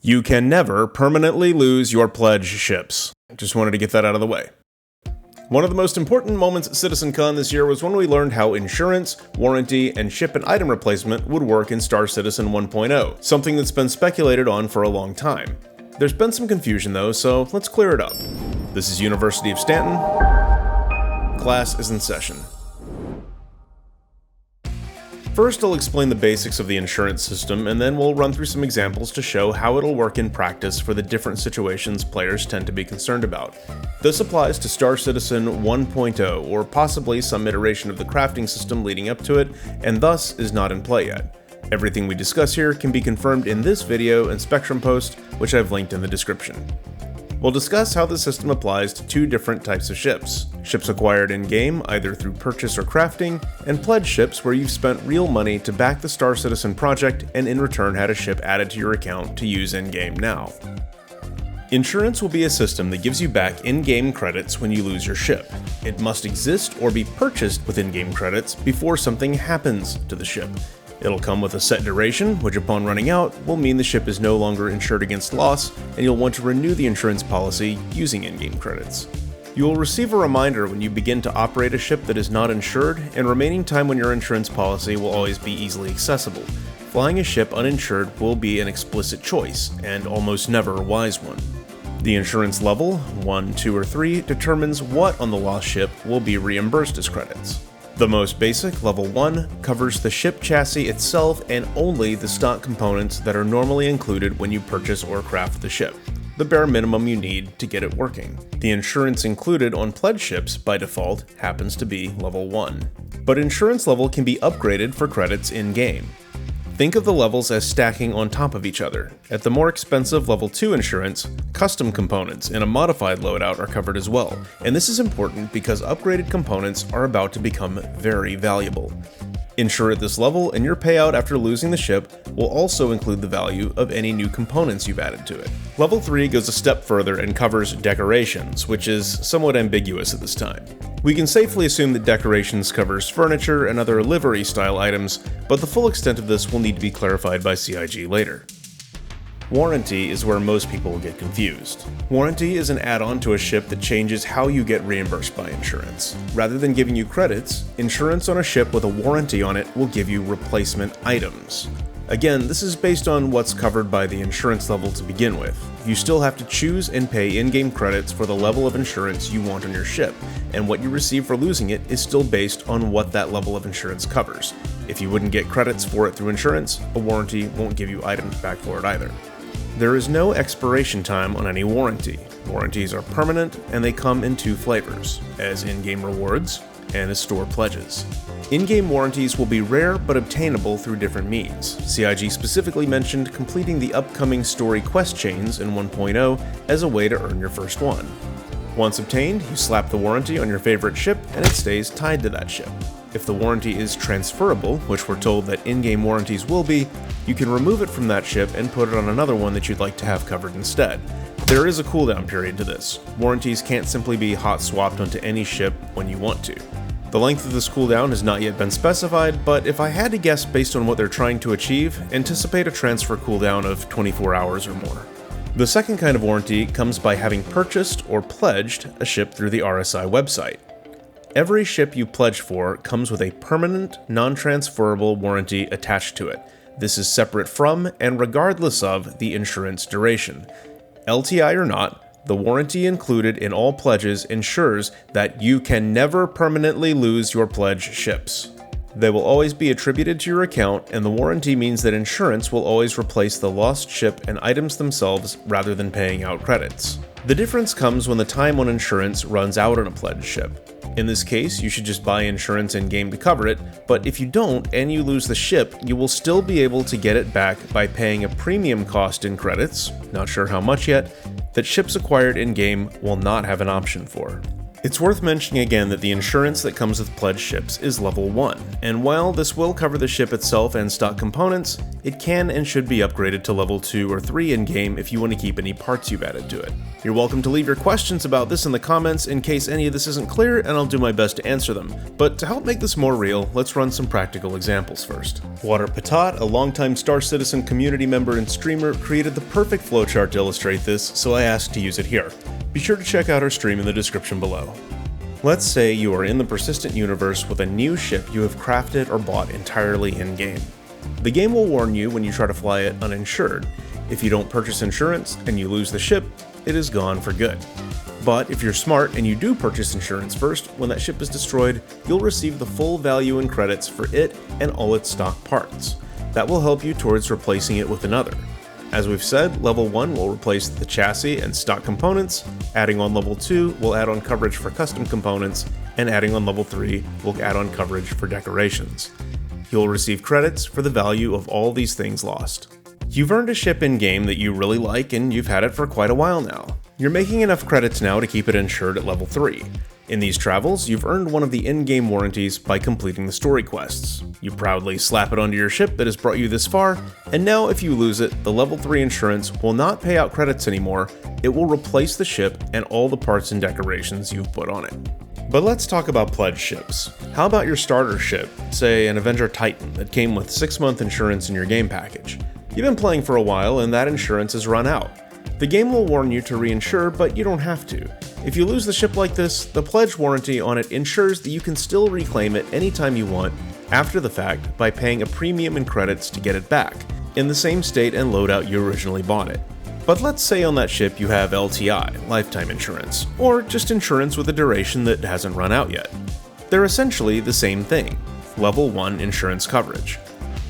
You can never permanently lose your pledge ships. Just wanted to get that out of the way. One of the most important moments at CitizenCon this year was when we learned how insurance, warranty, and ship and item replacement would work in Star Citizen 1.0, something that's been speculated on for a long time. There's been some confusion though, so let's clear it up. This is University of Stanton. Class is in session. First, I'll explain the basics of the insurance system, and then we'll run through some examples to show how it'll work in practice for the different situations players tend to be concerned about. This applies to Star Citizen 1.0, or possibly some iteration of the crafting system leading up to it, and thus is not in play yet. Everything we discuss here can be confirmed in this video and Spectrum post, which I've linked in the description. We'll discuss how the system applies to two different types of ships. Ships acquired in-game, either through purchase or crafting, and pledge ships where you've spent real money to back the Star Citizen project and in return had a ship added to your account to use in-game now. Insurance will be a system that gives you back in-game credits when you lose your ship. It must exist or be purchased with in-game credits before something happens to the ship. It'll come with a set duration, which upon running out will mean the ship is no longer insured against loss, and you'll want to renew the insurance policy using in-game credits. You will receive a reminder when you begin to operate a ship that is not insured, and remaining time when your insurance policy will always be easily accessible. Flying a ship uninsured will be an explicit choice, and almost never a wise one. The insurance level, 1, 2, or 3, determines what on the lost ship will be reimbursed as credits. The most basic, level 1, covers the ship chassis itself and only the stock components that are normally included when you purchase or craft the ship, the bare minimum you need to get it working. The insurance included on pledge ships, by default, happens to be level 1. But insurance level can be upgraded for credits in-game. Think of the levels as stacking on top of each other. At the more expensive level 2 insurance, custom components in a modified loadout are covered as well, and this is important because upgraded components are about to become very valuable. Insure at this level, and your payout after losing the ship will also include the value of any new components you've added to it. Level 3 goes a step further and covers decorations, which is somewhat ambiguous at this time. We can safely assume that decorations covers furniture and other livery-style items, but the full extent of this will need to be clarified by CIG later. Warranty is where most people get confused. Warranty is an add-on to a ship that changes how you get reimbursed by insurance. Rather than giving you credits, insurance on a ship with a warranty on it will give you replacement items. Again, this is based on what's covered by the insurance level to begin with. You still have to choose and pay in-game credits for the level of insurance you want on your ship, and what you receive for losing it is still based on what that level of insurance covers. If you wouldn't get credits for it through insurance, a warranty won't give you items back for it either. There is no expiration time on any warranty. Warranties are permanent, and they come in two flavors, as in-game rewards and as store pledges. In-game warranties will be rare but obtainable through different means. CIG specifically mentioned completing the upcoming story quest chains in 1.0 as a way to earn your first one. Once obtained, you slap the warranty on your favorite ship and it stays tied to that ship. If the warranty is transferable, which we're told that in-game warranties will be, you can remove it from that ship and put it on another one that you'd like to have covered instead. There is a cooldown period to this. Warranties can't simply be hot swapped onto any ship when you want to. The length of this cooldown has not yet been specified, but if I had to guess based on what they're trying to achieve, anticipate a transfer cooldown of 24 hours or more. The second kind of warranty comes by having purchased or pledged a ship through the RSI website. Every ship you pledge for comes with a permanent, non-transferable warranty attached to it. This is separate from and regardless of the insurance duration. LTI or not, the warranty included in all pledges ensures that you can never permanently lose your pledge ships. They will always be attributed to your account, and the warranty means that insurance will always replace the lost ship and items themselves rather than paying out credits. The difference comes when the time on insurance runs out on a pledged ship. In this case, you should just buy insurance in-game to cover it, but if you don't and you lose the ship, you will still be able to get it back by paying a premium cost in credits, not sure how much yet, that ships acquired in-game will not have an option for. It's worth mentioning again that the insurance that comes with pledged ships is level 1, and while this will cover the ship itself and stock components, it can and should be upgraded to level 2 or 3 in-game if you want to keep any parts you've added to it. You're welcome to leave your questions about this in the comments in case any of this isn't clear, and I'll do my best to answer them. But to help make this more real, let's run some practical examples first. WaterPatate, a longtime Star Citizen community member and streamer, created the perfect flowchart to illustrate this, so I asked to use it here. Be sure to check out her stream in the description below. Let's say you are in the persistent universe with a new ship you have crafted or bought entirely in-game. The game will warn you when you try to fly it uninsured. If you don't purchase insurance and you lose the ship, it is gone for good. But if you're smart and you do purchase insurance first, when that ship is destroyed, you'll receive the full value and credits for it and all its stock parts. That will help you towards replacing it with another. As we've said, level 1 will replace the chassis and stock components, adding on level 2 will add on coverage for custom components, and adding on level 3 will add on coverage for decorations. You'll receive credits for the value of all these things lost. You've earned a ship in-game that you really like and you've had it for quite a while now. You're making enough credits now to keep it insured at level 3. In these travels, you've earned one of the in-game warranties by completing the story quests. You proudly slap it onto your ship that has brought you this far, and now if you lose it, the level 3 insurance will not pay out credits anymore, it will replace the ship and all the parts and decorations you've put on it. But let's talk about pledged ships. How about your starter ship, say an Avenger Titan that came with 6-month insurance in your game package? You've been playing for a while and that insurance has run out. The game will warn you to reinsure, but you don't have to. If you lose the ship like this, the pledge warranty on it ensures that you can still reclaim it anytime you want after the fact by paying a premium in credits to get it back, in the same state and loadout you originally bought it. But let's say on that ship you have LTI, lifetime insurance, or just insurance with a duration that hasn't run out yet. They're essentially the same thing, level 1 insurance coverage.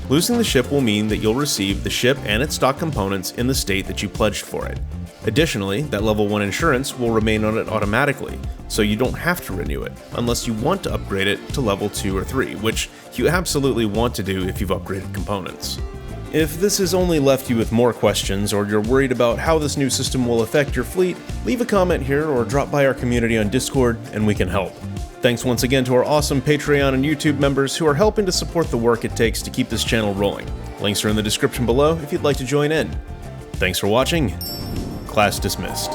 Losing the ship will mean that you'll receive the ship and its stock components in the state that you pledged for it. Additionally, that level 1 insurance will remain on it automatically, so you don't have to renew it, unless you want to upgrade it to level 2 or 3, which you absolutely want to do if you've upgraded components. If this has only left you with more questions, or you're worried about how this new system will affect your fleet, leave a comment here or drop by our community on Discord and we can help. Thanks once again to our awesome Patreon and YouTube members who are helping to support the work it takes to keep this channel rolling. Links are in the description below if you'd like to join in. Thanks for watching. Class dismissed.